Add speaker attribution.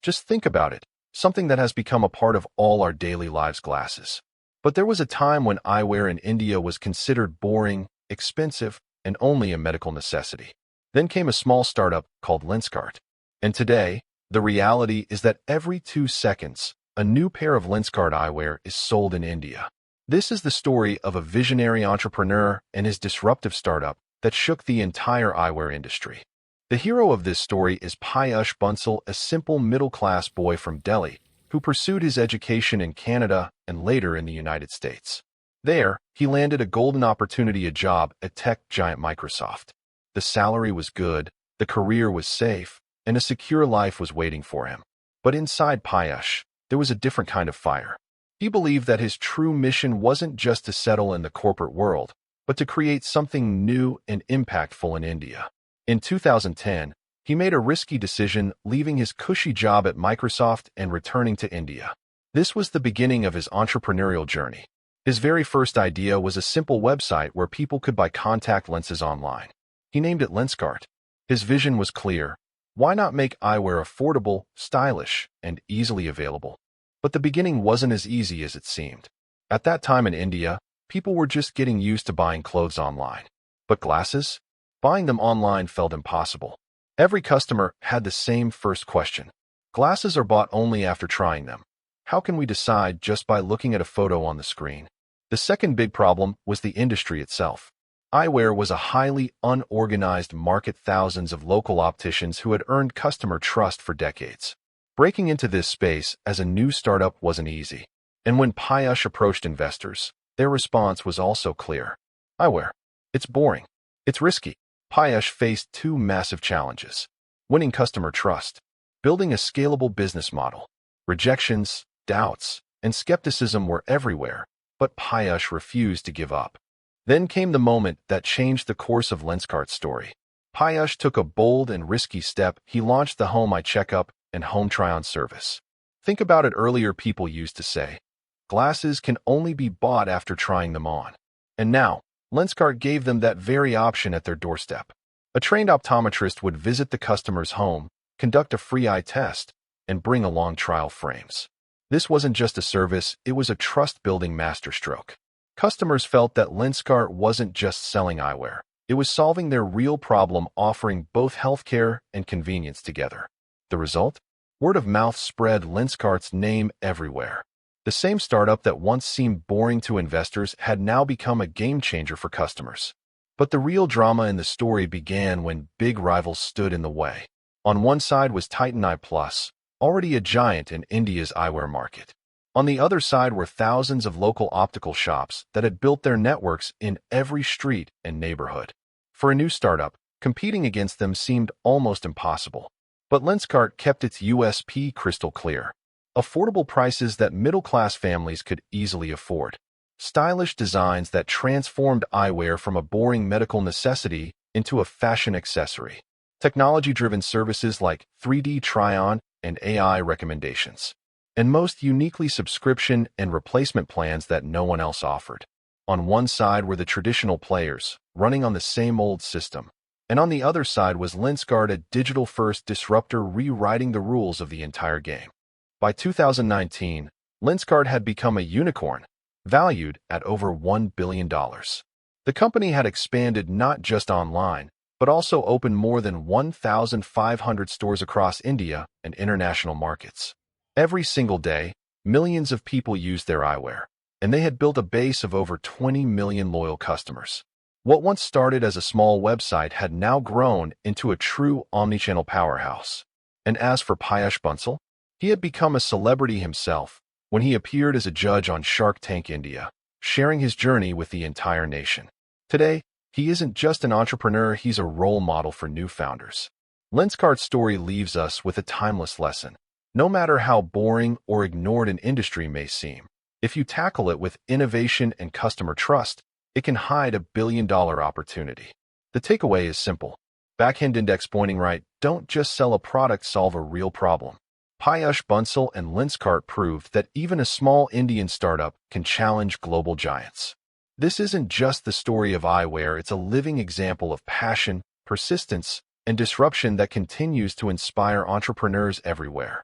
Speaker 1: Just think about it, something that has become a part of all our daily lives: glasses. But there was a time when eyewear in India was considered boring, expensive, and only a medical necessity. Then came a small startup called Lenskart. And today, the reality is that every 2 seconds, a new pair of Lenskart eyewear is sold in India. This is the story of a visionary entrepreneur and his disruptive startup that shook the entire eyewear industry. The hero of this story is Peyush Bansal, a simple middle-class boy from Delhi who pursued his education in Canada and later in the United States. There, he landed a golden opportunity, a job at tech giant Microsoft. The salary was good, the career was safe, and a secure life was waiting for him. But inside Peyush, there was a different kind of fire. He believed that his true mission wasn't just to settle in the corporate world, but to create something new and impactful in India. In 2010, he made a risky decision, leaving his cushy job at Microsoft and returning to India. This was the beginning of his entrepreneurial journey. His very first idea was a simple website where people could buy contact lenses online. He named it Lenskart. His vision was clear. Why not make eyewear affordable, stylish, and easily available? But the beginning wasn't as easy as it seemed. At that time in India, people were just getting used to buying clothes online. But glasses? Buying them online felt impossible. Every customer had the same first question. Glasses are bought only after trying them. How can we decide just by looking at a photo on the screen? The second big problem was the industry itself. Eyewear was a highly unorganized market, thousands of local opticians who had earned customer trust for decades. Breaking into this space as a new startup wasn't easy. And when Peyush approached investors, their response was also clear. Eyewear. It's boring. It's risky. Peyush faced two massive challenges: winning customer trust, building a scalable business model. Rejections, doubts, and skepticism were everywhere, but Peyush refused to give up. Then came the moment that changed the course of Lenskart's story. Peyush took a bold and risky step. He launched the Home Eye Checkup and Home Try-On service. Think about it. Earlier, people used to say, glasses can only be bought after trying them on. And now, Lenskart gave them that very option at their doorstep. A trained optometrist would visit the customer's home, conduct a free eye test, and bring along trial frames. This wasn't just a service, it was a trust-building masterstroke. Customers felt that Lenskart wasn't just selling eyewear. It was solving their real problem, offering both healthcare and convenience together. The result? Word of mouth spread, Lenskart's name everywhere. The same startup that once seemed boring to investors had now become a game-changer for customers. But the real drama in the story began when big rivals stood in the way. On one side was Titan Eye Plus, already a giant in India's eyewear market. On the other side were thousands of local optical shops that had built their networks in every street and neighborhood. For a new startup, competing against them seemed almost impossible. But Lenskart kept its USP crystal clear. Affordable prices that middle-class families could easily afford. Stylish designs that transformed eyewear from a boring medical necessity into a fashion accessory. Technology-driven services like 3D try-on and AI recommendations. And most uniquely, subscription and replacement plans that no one else offered. On one side were the traditional players, running on the same old system. And on the other side was Lenskart, a digital-first disruptor rewriting the rules of the entire game. By 2019, Lenskart had become a unicorn, valued at over $1 billion. The company had expanded not just online, but also opened more than 1,500 stores across India and international markets. Every single day, millions of people used their eyewear, and they had built a base of over 20 million loyal customers. What once started as a small website had now grown into a true omnichannel powerhouse. And as for Peyush Bansal, he had become a celebrity himself when he appeared as a judge on Shark Tank India, sharing his journey with the entire nation. Today, he isn't just an entrepreneur, he's a role model for new founders. Lenskart's story leaves us with a timeless lesson. No matter how boring or ignored an industry may seem, if you tackle it with innovation and customer trust, it can hide a billion-dollar opportunity. The takeaway is simple. Backhand index pointing right, don't just sell a product, solve a real problem. Peyush Bansal and Lenskart proved that even a small Indian startup can challenge global giants. This isn't just the story of eyewear, it's a living example of passion, persistence, and disruption that continues to inspire entrepreneurs everywhere.